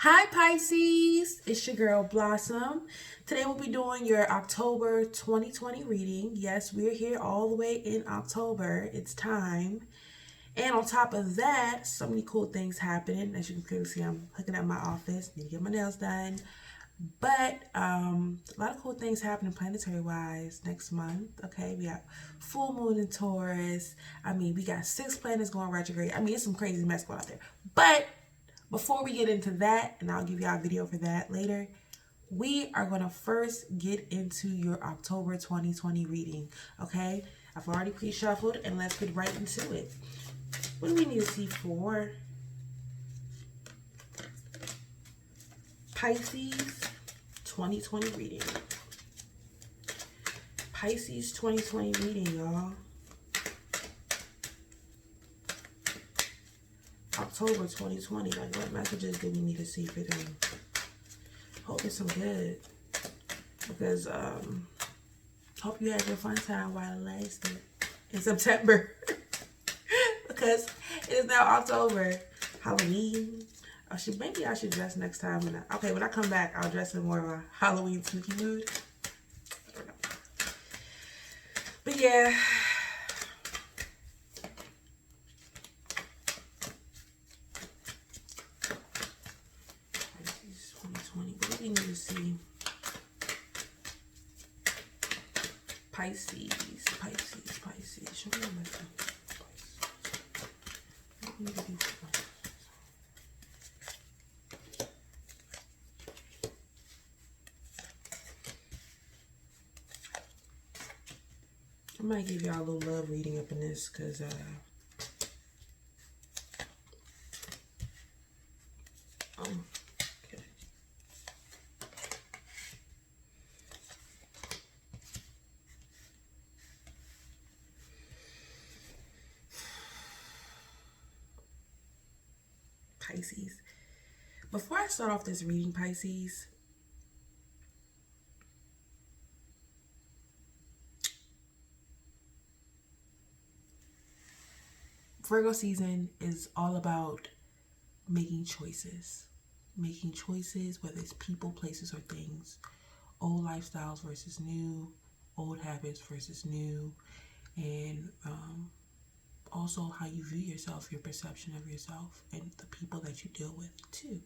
Hi Pisces, it's your girl Blossom. Today we'll be doing your October 2020 reading. Yes, we're here all the way in October. It's time. And on top of that, so many cool things happening. As you can clearly see, I'm hooking up my office. Need to get my nails done. But a lot of cool things happening planetary wise next month. Okay, we got full moon in Taurus. We got 6 planets going retrograde. It's some crazy mess going out there. But before we get into that, and I'll give y'all a video for that later, we are going to first get into your October 2020 reading, okay? I've already pre-shuffled, and let's get right into it. What do we need to see for Pisces 2020 reading? Pisces 2020 reading, y'all. October 2020. Like, what messages do we need to see for them? Hope it's some good. Because, hope you had your fun time while it lasted in September. Because it is now October. Halloween. Maybe I should dress next time. When I come back, I'll dress in more of a Halloween spooky mood. I don't know. But yeah. What do we need to see? Pisces. Show me what we need to do. I might give y'all a little love reading up in this because Pisces. Before I start off this reading, Pisces, Virgo season is all about making choices. Making choices, whether it's people, places, or things. Old lifestyles versus new. Old habits versus new. And also how you view yourself, your perception of yourself, and the people that you deal with too.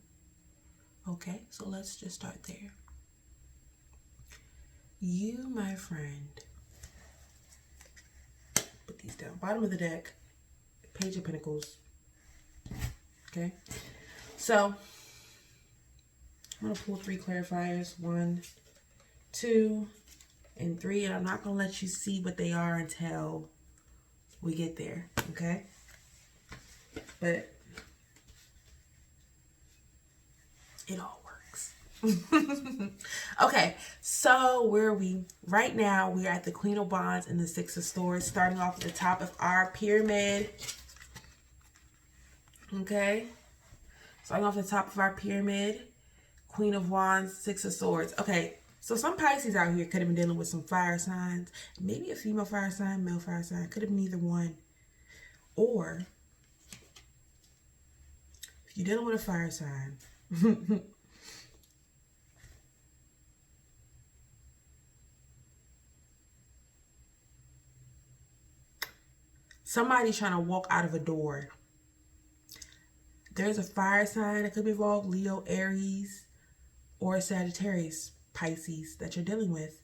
Okay, so let's just start there. You, my friend, put these down. Bottom of the deck, Page of Pentacles. Okay, so I'm going to pull 3 clarifiers. 1, 2, and 3. And I'm not going to let you see what they are until we get there, okay? But it all works. Okay, so where are we? Right now, we are at the Queen of Wands and the Six of Swords, starting off at the top of our pyramid. Okay? Starting off at the top of our pyramid, Queen of Wands, Six of Swords. Okay, so some Pisces out here could have been dealing with some fire signs. Maybe a female fire sign, male fire sign. Could have been either one. Or, if you're dealing with a fire sign, somebody's trying to walk out of a door. There's a fire sign that could be involved, Leo, Aries, or Sagittarius, Pisces, that you're dealing with.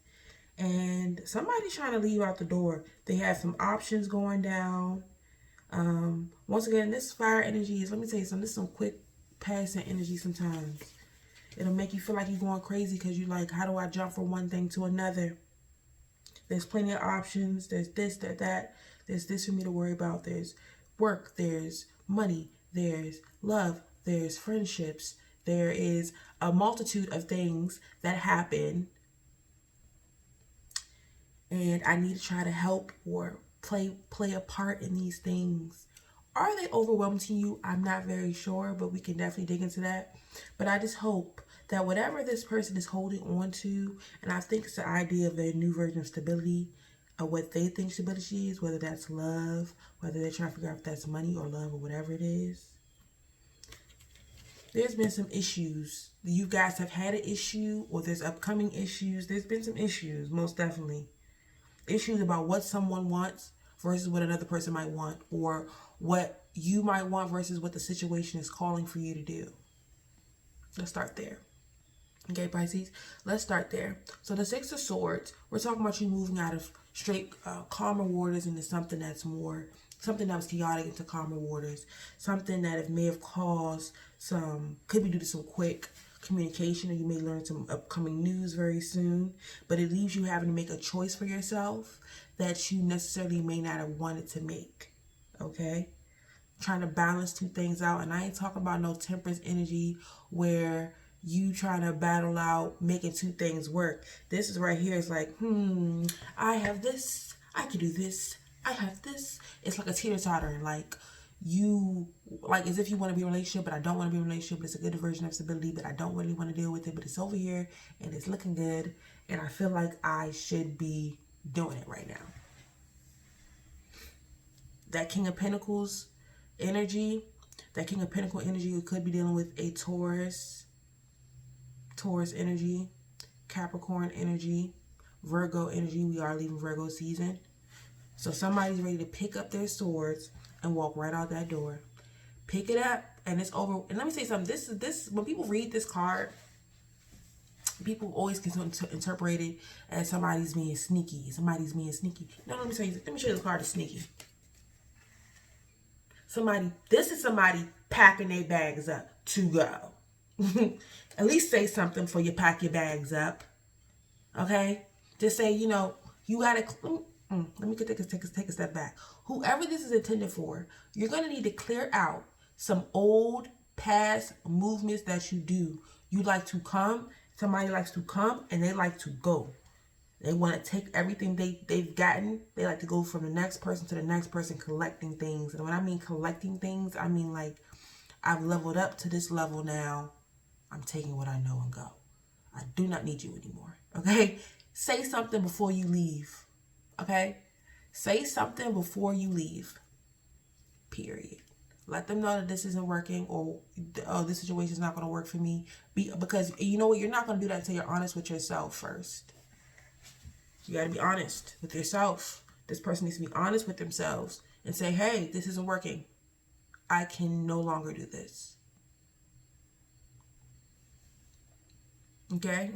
And somebody's trying to leave out the door. They have some options going down. Once again, this fire energy is, let me tell you something, this is some quick passing energy sometimes. It'll make you feel like you're going crazy because you're like, how do I jump from one thing to another? There's plenty of options. There's this, there's that. There's this for me to worry about. There's work. There's money. There's love. There's friendships. There is a multitude of things that happen. And I need to try to help or play a part in these things. Are they overwhelming you? I'm not very sure, but we can definitely dig into that. But I just hope that whatever this person is holding on to, and I think it's the idea of their new version of stability, of what they think stability is, whether that's love, whether they're trying to figure out if that's money or love or whatever it is. there's been some issues. You guys have had an issue, or there's upcoming issues. There's been some issues, most definitely. Issues about what someone wants versus what another person might want, or what you might want versus what the situation is calling for you to do. Let's start there. Okay, Pisces, let's start there. So the Six of Swords, we're talking about you moving out of straight calmer waters into something that's more, something that was chaotic into calmer waters, something that may have caused some, could be due to some quick communication, or you may learn some upcoming news very soon, but it leaves you having to make a choice for yourself that you necessarily may not have wanted to make. Okay, trying to balance two things out, and I ain't talking about no temperance energy where you trying to battle out making two things work. This is right here. It's like, I have this, I can do this, I have this. It's like a teeter-totter. Like, you, like, as if you want to be in a relationship, but I don't want to be in a relationship, but it's a good version of stability, but I don't really want to deal with it, but it's over here and it's looking good, and I feel like I should be doing it right now. That King of Pentacles energy, that King of Pentacle energy, you could be dealing with a Taurus energy, Capricorn energy, Virgo energy. We are leaving Virgo season. So somebody's ready to pick up their swords and walk right out that door. Pick it up and it's over. And let me say something. This when people read this card, people always can interpret it as somebody's being sneaky. Somebody's being sneaky. No, let me show you this card is sneaky. This is somebody packing their bags up to go. At least say something before you pack your bags up. Okay? Just say, you gotta, let me take a step back. Whoever this is intended for, you're going to need to clear out some old past movements that you do. You like to come, somebody likes to come, and they like to go. They want to take everything they've gotten. They like to go from the next person to the next person collecting things. And when I mean collecting things, I mean like, I've leveled up to this level now. I'm taking what I know and go. I do not need you anymore. Okay? Say something before you leave. Okay? Say something before you leave. Period. Let them know that this isn't working, or this situation is not going to work for me. Because you know what? You're not going to do that until you're honest with yourself first. You got to be honest with yourself. This person needs to be honest with themselves and say, hey, this isn't working. I can no longer do this. Okay?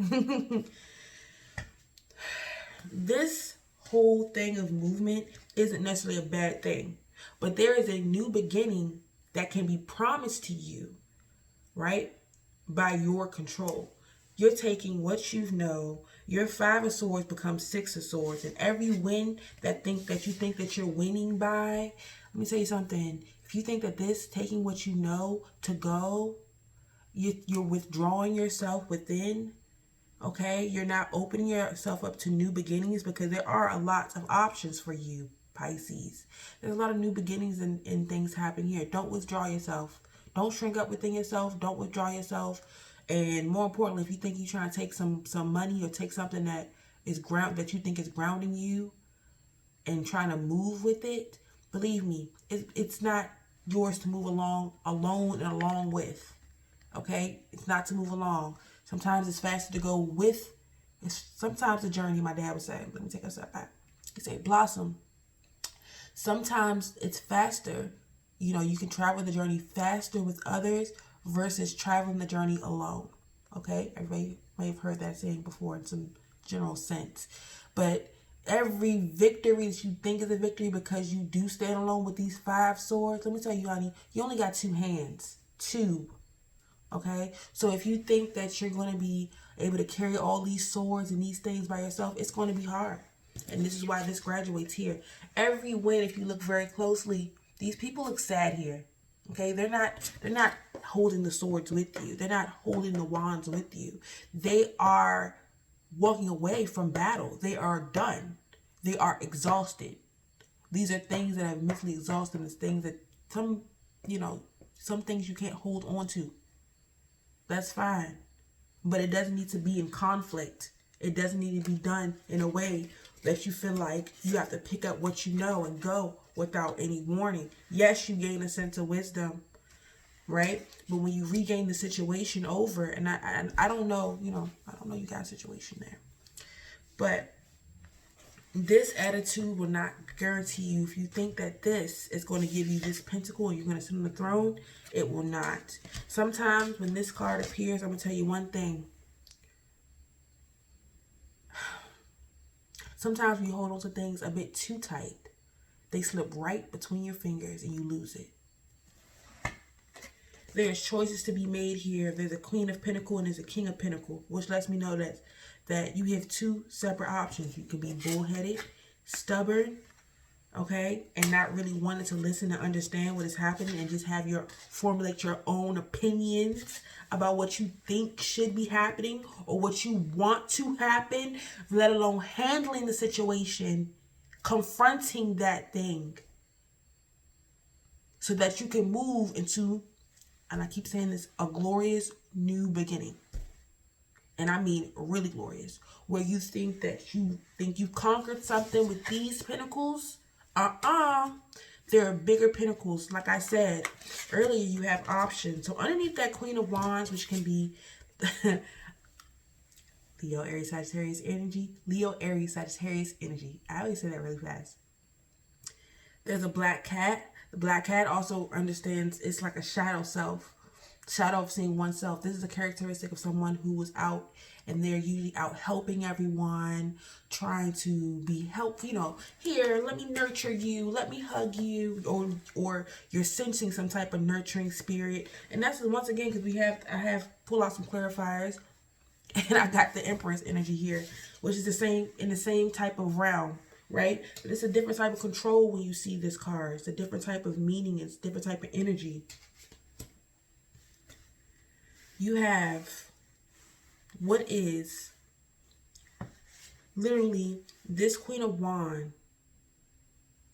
This whole thing of movement isn't necessarily a bad thing, but there is a new beginning that can be promised to you, right? By your control. You're taking what you know. Your Five of Swords becomes Six of Swords, and every win that you think that you're winning by, let me tell you something. If you think that this, taking what you know to go, you're withdrawing yourself within, okay? You're not opening yourself up to new beginnings, because there are a lot of options for you, Pisces. There's a lot of new beginnings and things happen here. Don't withdraw yourself. Don't shrink up within yourself. Don't withdraw yourself. And more importantly, if you think you're trying to take some money, or take something that you think is grounding you and trying to move with it, believe me, it's not yours to move along alone and along with. Okay? It's not to move along. Sometimes it's faster to go with. Sometimes the journey, my dad would say, let me take a step back. He'd say, Blossom, sometimes it's faster. You can travel the journey faster with others versus traveling the journey alone. Okay? Everybody may have heard that saying before in some general sense. But every victory that you think is a victory because you do stand alone with these 5 swords, let me tell you, honey, you only got 2 hands. 2. Okay? So if you think that you're going to be able to carry all these swords and these things by yourself, it's going to be hard. And this is why this graduates here. Every win, if you look very closely, these people look sad here. Okay? They're not holding the swords with you. They're not holding the wands with you. They are walking away from battle. They are done. They are exhausted. These are things that have mentally exhausted. It's things that some things you can't hold on to. That's fine. But it doesn't need to be in conflict. It doesn't need to be done in a way that you feel like you have to pick up what you know and go without any warning. Yes, you gain a sense of wisdom. right? But when you regain the situation over, and I don't know, you know, I don't know you guys' situation there, but this attitude will not guarantee you. If you think that this is going to give you this pentacle and you're going to sit on the throne, it will not. Sometimes when this card appears, I'm going to tell you one thing. Sometimes when you hold on to things a bit too tight, they slip right between your fingers and you lose it. There's choices to be made here. There's a Queen of Pentacles and there's a King of Pentacles, which lets me know that you have two separate options. You can be bullheaded, stubborn, okay, and not really wanting to listen and understand what is happening and just have formulate your own opinions about what you think should be happening or what you want to happen, let alone handling the situation, confronting that thing so that you can move into, and I keep saying this, a glorious new beginning. And I mean really glorious, where you think you've conquered something with these pentacles. There are bigger pentacles. Like I said earlier, you have options. So underneath that Queen of Wands, which can be Leo, Aries, Sagittarius energy. Leo, Aries, Sagittarius energy. I always say that really fast. There's a black cat. The black cat also understands it's like a shadow self. Shadow of seeing oneself. This is a characteristic of someone who was out, and they're usually out helping everyone, trying to be helpful. You know, here, let me nurture you, let me hug you, or you're sensing some type of nurturing spirit. And that's once again because I have pulled out some clarifiers, and I got the Empress energy here, which is in the same type of realm. Right? But it's a different type of control when you see this card. It's a different type of meaning. It's a different type of energy. You have what is literally this Queen of Wands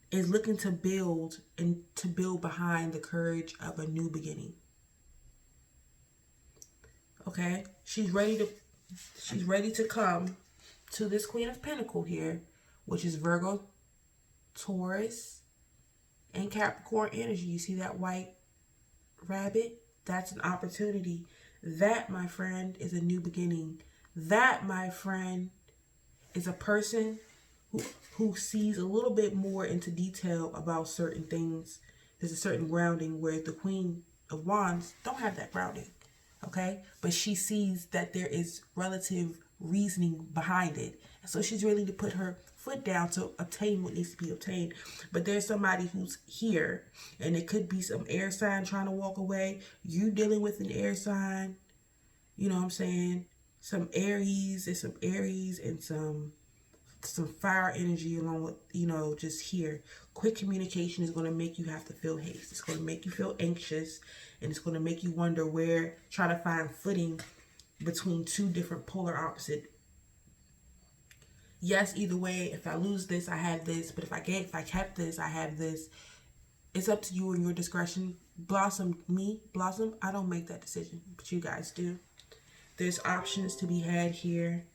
is looking to build and to build behind the courage of a new beginning. Okay? She's ready to come to this Queen of Pentacles here, which is Virgo, Taurus, and Capricorn energy. You see that white rabbit? That's an opportunity. That, my friend, is a new beginning. That, my friend, is a person who sees a little bit more into detail about certain things. There's a certain grounding where the Queen of Wands don't have that grounding, okay? But she sees that there is relative reasoning behind it. And so she's ready to put her foot down to obtain what needs to be obtained. But there's somebody who's here, and it could be some air sign trying to walk away. You dealing with an air sign, you know what I'm saying? Some Aries, there's some Aries and some fire energy along with, you know, just here. Quick communication is going to make you have to feel haste. It's going to make you feel anxious, and it's going to make you wonder where, try to find footing between two different polar opposite. Yes, either way, if I lose this, I have this. But if I kept this, I have this. It's up to you and your discretion. Blossom, I don't make that decision, but you guys do. There's options to be had here,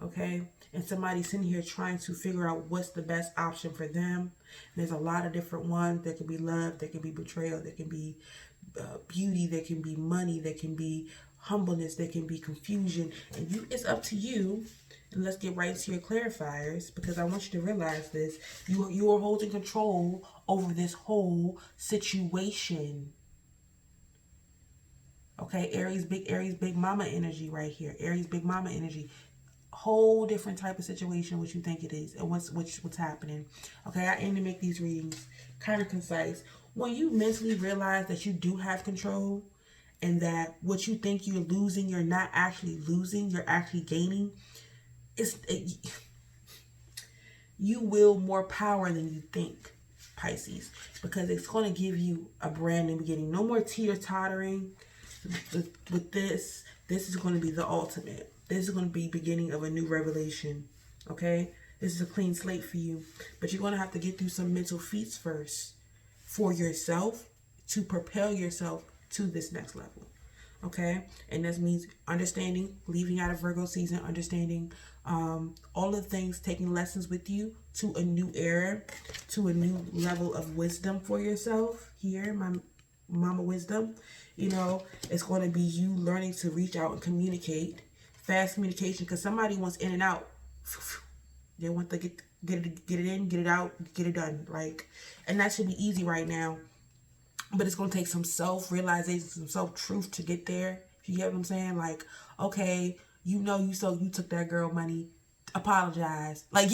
okay? And somebody's sitting here trying to figure out what's the best option for them. There's a lot of different ones. There can be love, there can be betrayal, there can be beauty, there can be money, there can be humbleness, there can be confusion. And it's up to you. And let's get right to your clarifiers, because I want you to realize this. You are holding control over this whole situation. Okay, Aries, big mama energy right here. Aries, big mama energy. Whole different type of situation what you think it is and what's happening. Okay, I aim to make these readings kind of concise. When you mentally realize that you do have control and that what you think you're losing, you're not actually losing, you're actually gaining, you will more power than you think, Pisces, because it's going to give you a brand new beginning. No more teeter-tottering with this. This is going to be the ultimate. This is going to be beginning of a new revelation, okay? This is a clean slate for you, but you're going to have to get through some mental feats first for yourself to propel yourself to this next level, okay? And that means understanding, leaving out of Virgo season, understanding all the things, taking lessons with you to a new era, to a new level of wisdom for yourself. Here, my mama wisdom. You know, it's going to be you learning to reach out and communicate. Fast communication, because somebody wants in and out. They want to get it in, get it out, get it done. Like, and that should be easy right now. But it's going to take some self-realization, some self-truth to get there. You get what I'm saying? Like, okay, you took that girl money. Apologize. Like,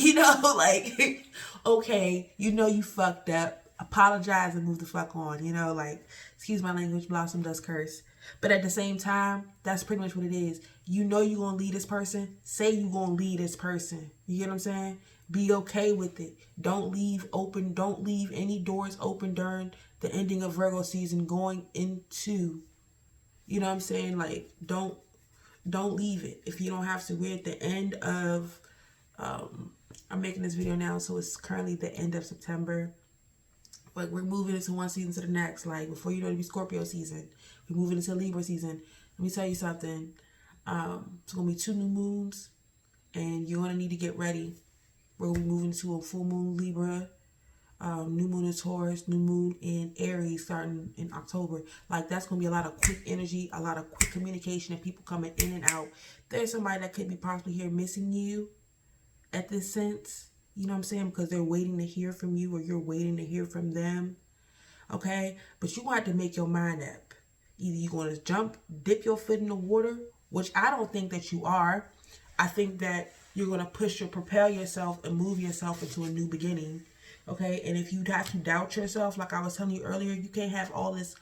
like, okay, you fucked up. Apologize and move the fuck on. Like, excuse my language, Blossom does curse. But at the same time, that's pretty much what it is. You're going to lead this person. Say you're going to lead this person. You get what I'm saying? Be okay with it. Don't leave any doors open during the ending of Virgo season going into, you know what I'm saying? Like, don't leave it if you don't have to. We're at the end of, I'm making this video now, so it's currently the end of September. But we're moving into one season to the next. Like, before you know it'll be Scorpio season. We're moving into Libra season. Let me tell you something. It's going to be 2 new moons, and you're going to need to get ready. We're going to be moving into a full moon Libra, new moon in Taurus, new moon in Aries starting in October. Like, that's going to be a lot of quick energy, a lot of quick communication, and people coming in and out. There's somebody that could be possibly here missing you at this sense. You know what I'm saying? Because they're waiting to hear from you, or you're waiting to hear from them. Okay? But you want to make your mind up. Either you're going to dip your foot in the water, which I don't think that you are. I think that you're going to propel yourself and move yourself into a new beginning. Okay? And if you have to doubt yourself, like I was telling you earlier, you can't have all this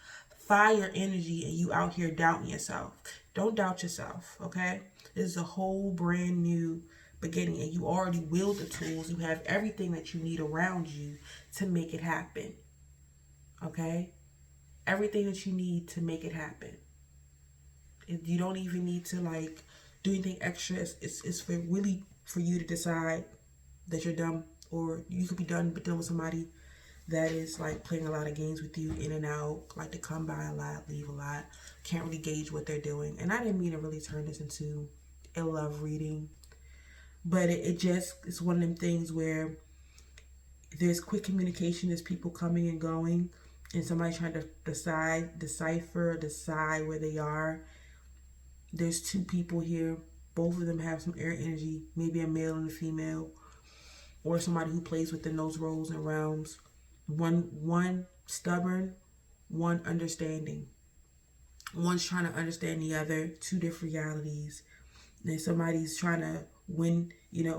fire energy and you out here doubting yourself. Don't doubt yourself. Okay? This is a whole brand new beginning, and you already wield the tools. You have everything that you need around you to make it happen. Okay? Everything that you need to make it happen. You don't even need to like do anything extra. It's for you to decide that you're done, or you could be done but dealing with somebody that is like playing a lot of games with you, in and out, like to come by a lot, leave a lot, can't really gauge what they're doing. And I didn't mean to really turn this into a love reading, but it's one of them things where there's quick communication, there's people coming and going, and somebody trying to decide where they are. There's 2 people here. Both of them have some air energy, maybe a male and a female, or somebody who plays within those roles and realms. One stubborn, one understanding. One's trying to understand the other, 2 different realities. Then somebody's trying to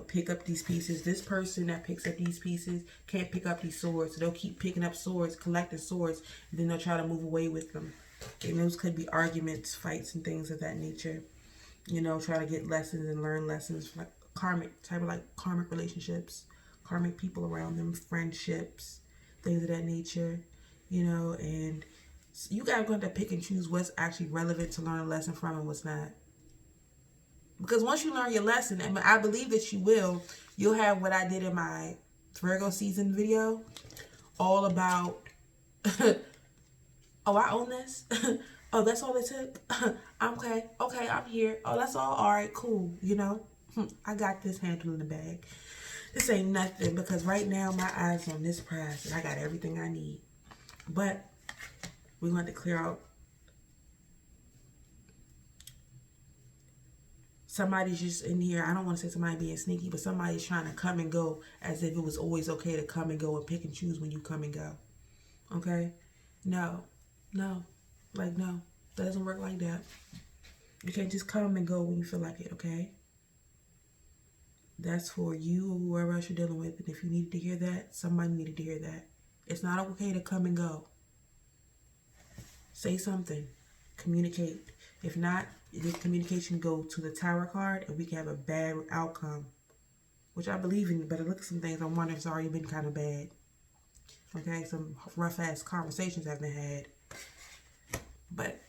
pick up these pieces. This person that picks up these pieces can't pick up these swords. So they'll keep picking up swords, collecting swords, and then they'll try to move away with them. And those could be arguments, fights, and things of that nature. Try to get lessons and learn lessons, like karmic relationships, karmic people around them, friendships, things of that nature. And you gotta go to pick and choose what's actually relevant to learn a lesson from and what's not. Because once you learn your lesson, and I believe that you will, you'll have what I did in my Virgo season video, all about, oh, I own this? Oh, that's all it took? Okay, I'm here. Oh, that's all right, cool, I got this handle in the bag. This ain't nothing, because right now my eyes on this prize, and I got everything I need. But we want to clear out. Somebody's just in here. I don't want to say somebody being sneaky, but somebody's trying to come and go as if it was always okay to come and go and pick and choose when you come and go. Okay? No. Like, no. That doesn't work like that. You can't just come and go when you feel like it, okay? That's for you or whoever else you're dealing with. And if you needed to hear that, somebody needed to hear that. It's not okay to come and go. Say something. Communicate. If not, the communication go to the Tower card, and we can have a bad outcome, which I believe in. But I look at some things, I wonder if it's already been kind of bad. Okay, some rough ass conversations have been had. But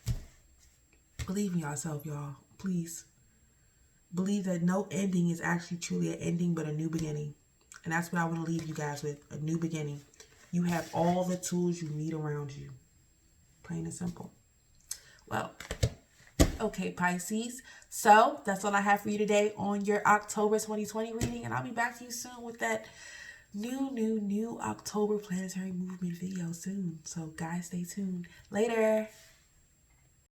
believe in yourself, y'all. Please believe that no ending is actually truly an ending, but a new beginning. And that's what I want to leave you guys with: a new beginning. You have all the tools you need around you. Plain and simple. Well. Okay, Pisces. So that's all I have for you today on your October 2020 reading, and I'll be back to you soon with that new October planetary movement video soon. So guys, stay tuned. Later.